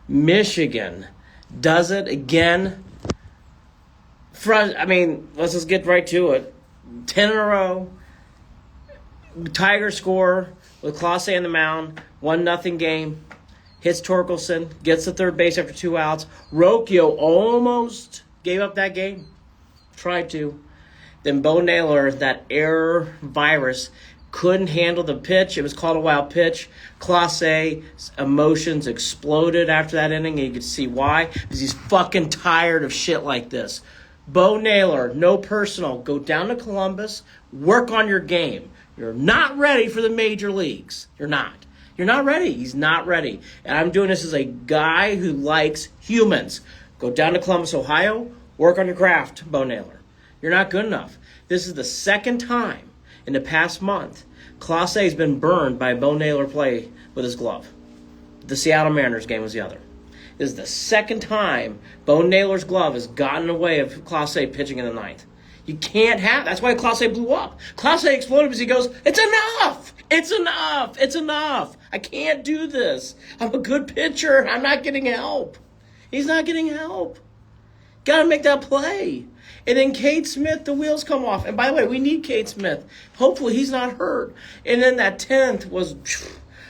Michigan does it again. Let's just get right to it. 10 in a row. Tigers score with Clase in the mound. 1-0 game. Hits Torkelson. Gets to third base after 2 outs. Rocchio almost gave up that game. Tried to. Then Bo Naylor, that error virus, couldn't handle the pitch. It was called a wild pitch. Clase's emotions exploded after that inning, and you could see why. Because he's fucking tired of shit like this. Bo Naylor, no personal. Go down to Columbus. Work on your game. You're not ready for the major leagues. You're not. You're not ready. He's not ready. And I'm doing this as a guy who likes humans. Go down to Columbus, Ohio. Work on your craft, Bo Naylor. You're not good enough. This is the second time in the past month Clase has been burned by a Bo Naylor play with his glove. The Seattle Mariners game was the other. This is the second time Bo Naylor's glove has gotten in the way of Clase pitching in the ninth. You can't have. That's why Clase blew up. Clase exploded because he goes, it's enough. It's enough. It's enough. I can't do this. I'm a good pitcher. I'm not getting help. He's not getting help. Got to make that play. And then Cade Smith, the wheels come off. And by the way, we need Cade Smith. Hopefully he's not hurt. And then that 10th was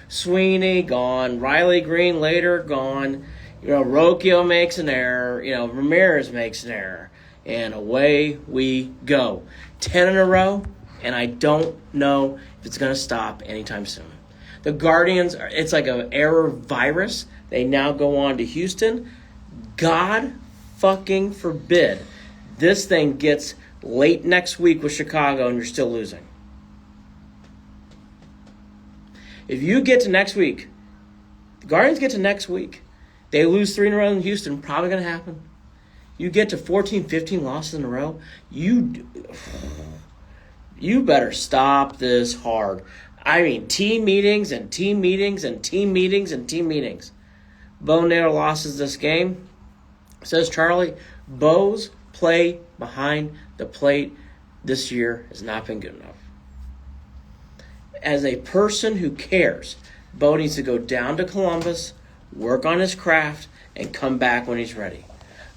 Sweeney gone. Riley Green later gone. Rocchio makes an error. Ramirez makes an error. And away we go. 10 in a row. And I don't know if it's going to stop anytime soon. The Guardians, it's like an error virus. They now go on to Houston. God fucking forbid this thing gets late next week with Chicago and you're still losing. If you get to next week, the Guardians get to next week, they lose 3 in a row in Houston, probably going to happen. You get to 14, 15 losses in a row, you better stop this hard. Team meetings and team meetings and team meetings and team meetings. Bo Naylor loses this game. Says Charlie, Bo's play behind the plate this year has not been good enough. As a person who cares, Bo needs to go down to Columbus, work on his craft, and come back when he's ready.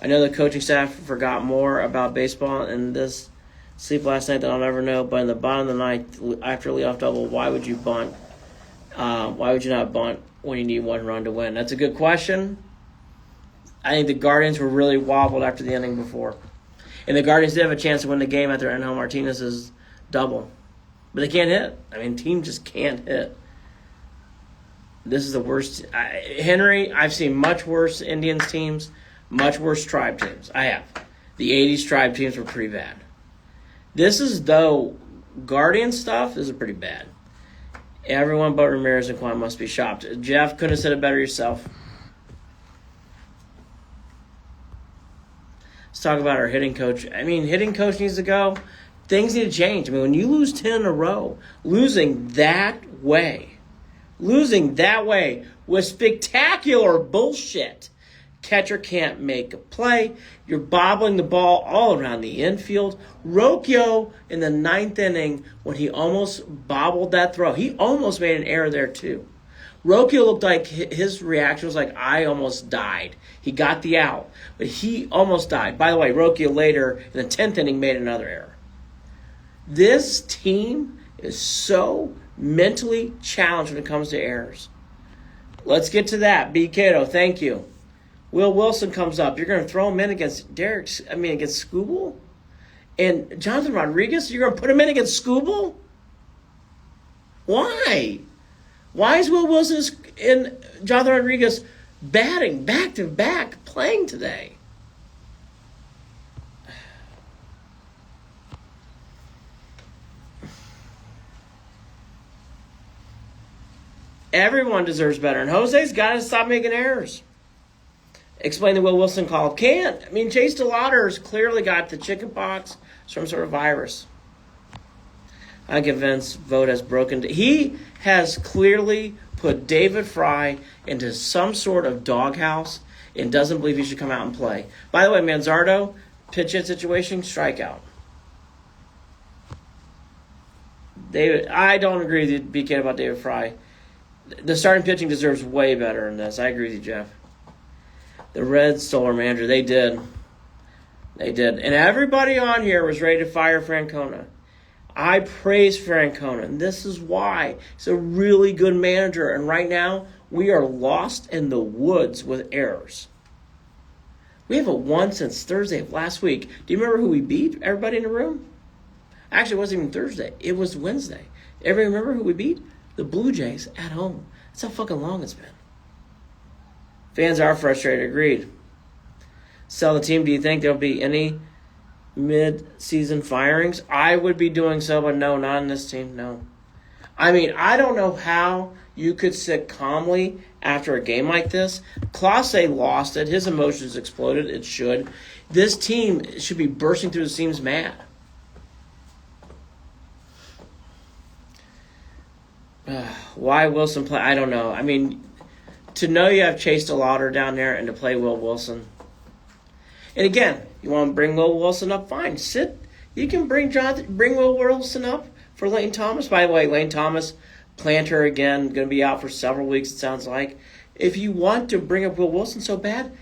I know the coaching staff forgot more about baseball in this sleep last night than I'll ever know, but in the bottom of the ninth, after a leadoff double, why would you bunt? Why would you not bunt when you need 1 run to win? That's a good question. I think the Guardians were really wobbled after the inning before. And the Guardians did have a chance to win the game after Angel Martinez's double. But they can't hit. Team just can't hit. This is the worst. Henry, I've seen much worse Indians teams, much worse Tribe teams. I have. The 80s Tribe teams were pretty bad. This is, though, Guardian stuff, this is pretty bad. Everyone but Ramirez and Kwan must be shocked. Jeff, couldn't have said it better yourself. Let's talk about our hitting coach. Hitting coach needs to go. Things need to change. When you lose 10 in a row, losing that way was spectacular bullshit. Catcher can't make a play. You're bobbling the ball all around the infield. Rocchio in the 9th inning, when he almost bobbled that throw, he almost made an error there too. Rocchio looked like his reaction was like, I almost died. He got the out, but he almost died. By the way, Rocchio later in the 10th inning made another error. This team is so mentally challenged when it comes to errors. Let's get to that. B. Cato, thank you. Will Wilson comes up. You're going to throw him in against against Skubal? And Jonathan Rodriguez, you're going to put him in against Skubal? Why? Why is Will Wilson and Jonathan Rodriguez batting back-to-back, playing today? Everyone deserves better. And Jose's got to stop making errors. Explain the Will Wilson call. Can't. Chase DeLauder's clearly got the chicken pox, some sort of virus. I'm convinced Vogt has broken. He has clearly put David Fry into some sort of doghouse and doesn't believe he should come out and play. By the way, Manzardo, pitch hit situation, strikeout. David, I don't agree with you, BK, about David Fry. The starting pitching deserves way better than this. I agree with you, Jeff. The Reds stole our manager. They did. They did. And everybody on here was ready to fire Francona. I praise Francona, and this is why. He's a really good manager, and right now we are lost in the woods with errors. We haven't won since Thursday of last week. Do you remember who we beat, everybody in the room? Actually, it wasn't even Thursday. It was Wednesday. Everybody remember who we beat? The Blue Jays at home. That's how fucking long it's been. Fans are frustrated, agreed. Sell the team. Do you think there'll be any mid-season firings? I would be doing so, but no, not in this team, no. I mean, I don't know how you could sit calmly after a game like this. Clase lost it. His emotions exploded. It should. This team should be bursting through the seams mad. Why Wilson play? I don't know. I mean, to know you have Chase DeLauder down there and to play Will Wilson. And again, you want to bring Will Wilson up? Fine. Sit. You can bring Will Wilson up for Lane Thomas. By the way, Lane Thomas, plantar again, going to be out for several weeks, it sounds like. If you want to bring up Will Wilson so bad,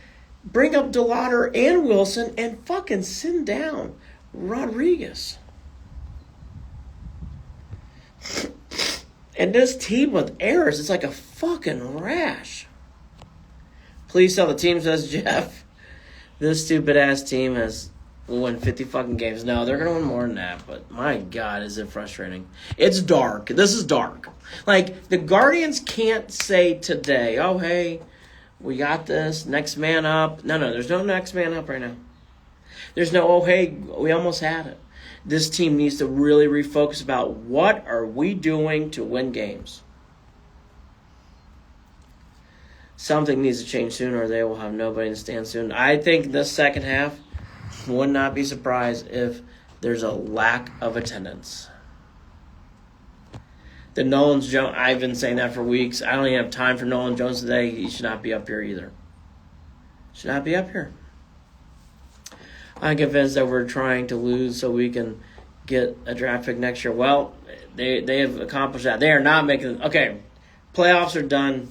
bring up DeLauder and Wilson and fucking send down Rodriguez. And this team with errors, it's like a fucking rash. Please sell the team, says Jeff. This stupid-ass team has won 50 fucking games. No, they're going to win more than that, but my God, is it frustrating. It's dark. This is dark. Like, the Guardians can't say today, oh, hey, we got this, next man up. No, there's no next man up right now. There's no, oh, hey, we almost had it. This team needs to really refocus about what are we doing to win games. Something needs to change soon or they will have nobody to stand soon. I think this second half would not be surprised if there's a lack of attendance. The Nolan Jones, I've been saying that for weeks. I don't even have time for Nolan Jones today. He should not be up here either. Should not be up here. I'm convinced that we're trying to lose so we can get a draft pick next year. Well, they have accomplished that. They are not making – okay, playoffs are done.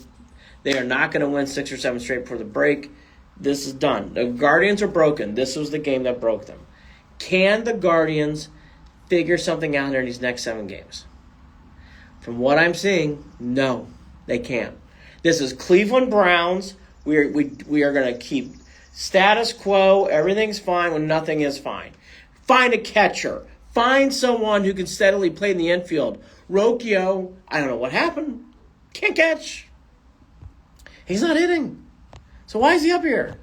They are not going to win 6 or 7 straight before the break. This is done. The Guardians are broken. This was the game that broke them. Can the Guardians figure something out in these next 7 games? From what I'm seeing, no, they can't. This is Cleveland Browns. We are going to keep status quo. Everything's fine when nothing is fine. Find a catcher. Find someone who can steadily play in the infield. Rocchio, I don't know what happened. Can't catch. He's not hitting. So why is he up here?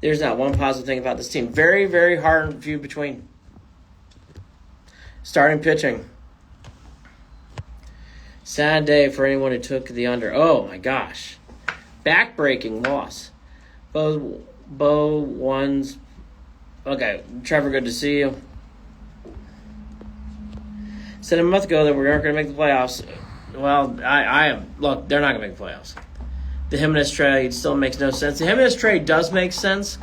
There's not one positive thing about this team. Very, very hard and few between. Starting pitching. Sad day for anyone who took the under. Oh, my gosh. Back-breaking loss. Bo ones. Okay, Trevor, good to see you. Said a month ago that we aren't going to make the playoffs. Well, I am. Look, they're not going to make the playoffs. The Jimenez trade still makes no sense. The Jimenez trade does make sense.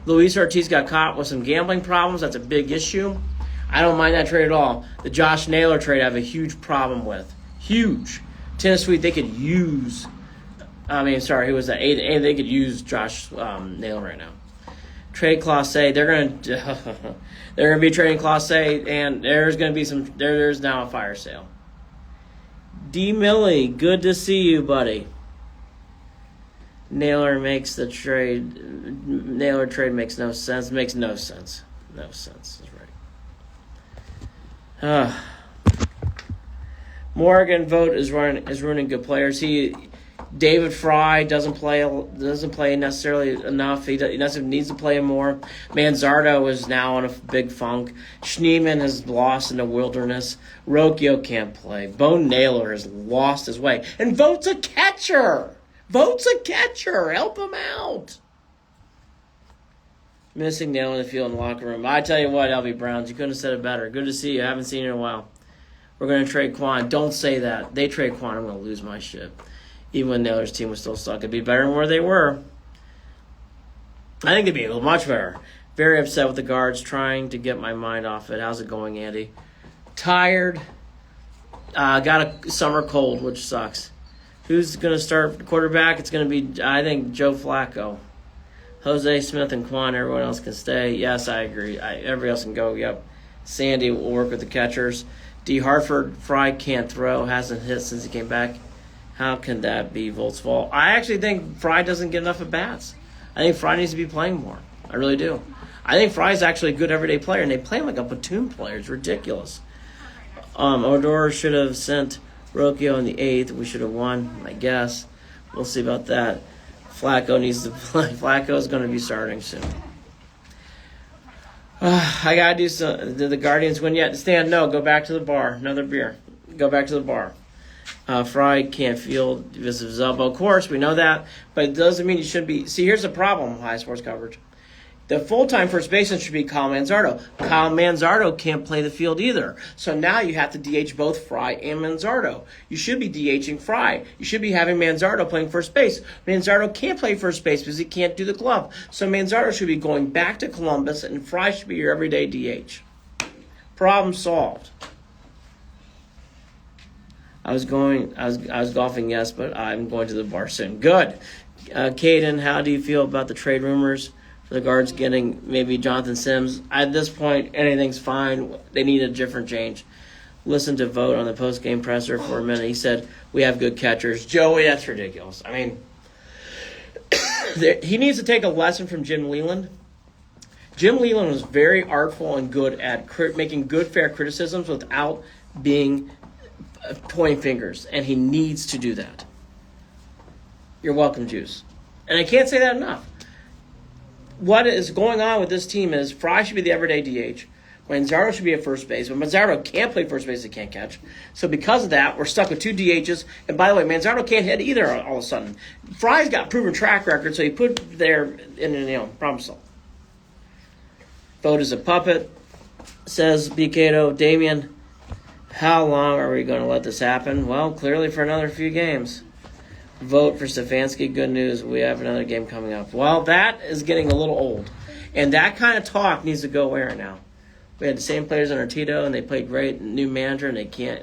Luis Ortiz got caught with some gambling problems. That's a big issue. I don't mind that trade at all. The Josh Naylor trade I have a huge problem with. Huge. Tennis Suite, they could use... who was that? They could use Josh Naylor right now. Trade Clase, they're gonna be trading Clase, and there's gonna be there's now a fire sale. D Millie, good to see you, buddy. Naylor makes the trade. Naylor trade makes no sense. Makes no sense. No sense. That's right. Morgan vote is ruining good players. David Fry doesn't play necessarily enough. He needs to play more. Manzardo is now in a big funk. Schneemann has lost in the wilderness. Rocchio can't play. Bo Naylor has lost his way. And Vote's a catcher. Help him out. Missing Nail in the field in the locker room. I tell you what, LB Browns, you couldn't have said it better. Good to see you. I haven't seen you in a while. We're going to trade Quan. Don't say that. They trade Quan, I'm going to lose my shit. Even when Naylor's team was still stuck. It'd be better than where they were. I think it'd be much better. Very upset with the guards, trying to get my mind off it. How's it going, Andy? Tired. Got a summer cold, which sucks. Who's going to start quarterback? It's going to be, I think, Joe Flacco. Jose Smith and Quan, everyone else can stay. Yes, I agree. Everybody else can go. Yep. Sandy will work with the catchers. D. Hartford, Fry can't throw. Hasn't hit since he came back. How can that be Volt's fault? I actually think Fry doesn't get enough at bats. I think Fry needs to be playing more. I really do. I think Fry's actually a good everyday player, and they play him like a platoon player. It's ridiculous. Odor should have sent Rocchio in the 8th. We should have won, I guess. We'll see about that. Flacco needs to play. Flacco's going to be starting soon. I got to do some. Did the Guardians win yet? Stan, no. Go back to the bar. Another beer. Go back to the bar. Fry can't field because of his elbow. Of course, we know that. But it doesn't mean you should be. See, here's the problem with high sports coverage. The full-time first baseman should be Kyle Manzardo. Kyle Manzardo can't play the field either. So now you have to DH both Fry and Manzardo. You should be DHing Fry. You should be having Manzardo playing first base. Manzardo can't play first base because he can't do the glove. So Manzardo should be going back to Columbus, and Fry should be your everyday DH. Problem solved. I was golfing, yes, but I'm going to the bar soon. Good. Caden, how do you feel about the trade rumors? For the Guards getting maybe Jonathan Sims. At this point, anything's fine. They need a different change. Listen to Vote on the post-game presser for a minute. He said, we have good catchers. Joey, that's ridiculous. I mean, he needs to take a lesson from Jim Leland. Jim Leland was very artful and good at making good, fair criticisms without being pointing fingers, and he needs to do that. You're welcome, Juice. And I can't say that enough. What is going on with this team is Fry should be the everyday DH. Manzardo should be at first base. But Manzardo can't play first base. He can't catch. So because of that, we're stuck with 2 DHs. And by the way, Manzardo can't hit either all of a sudden. Fry's got a proven track record, so he put there in, problem solved. Vote is a puppet, says BKdo. Damian, how long are we going to let this happen? Well, clearly for another few games. Vote for Stefanski. Good news. We have another game coming up. Well, that is getting a little old. And that kind of talk needs to go away right now. We had the same players under Tito, and they played great. New manager, and they can't.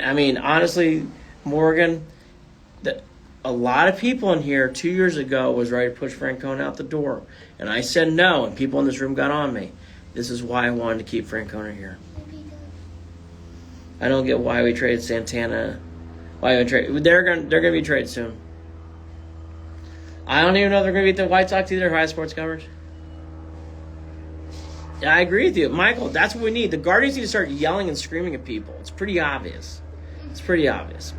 I mean, honestly, Morgan, a lot of people in here 2 years ago was ready to push Francona out the door. And I said no, and people in this room got on me. This is why I wanted to keep Francona here. I don't get why we traded Santana. Why would trade? They're gonna be traded soon. I don't even know if they're gonna beat the White Sox either. High sports coverage. Yeah, I agree with you, Michael. That's what we need. The Guardians need to start yelling and screaming at people. It's pretty obvious.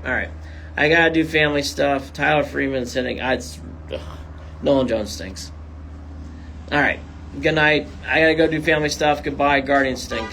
All right, I gotta do family stuff. Tyler Freeman sending. Nolan Jones stinks. All right. Good night. I gotta go do family stuff. Goodbye. Guardians stink.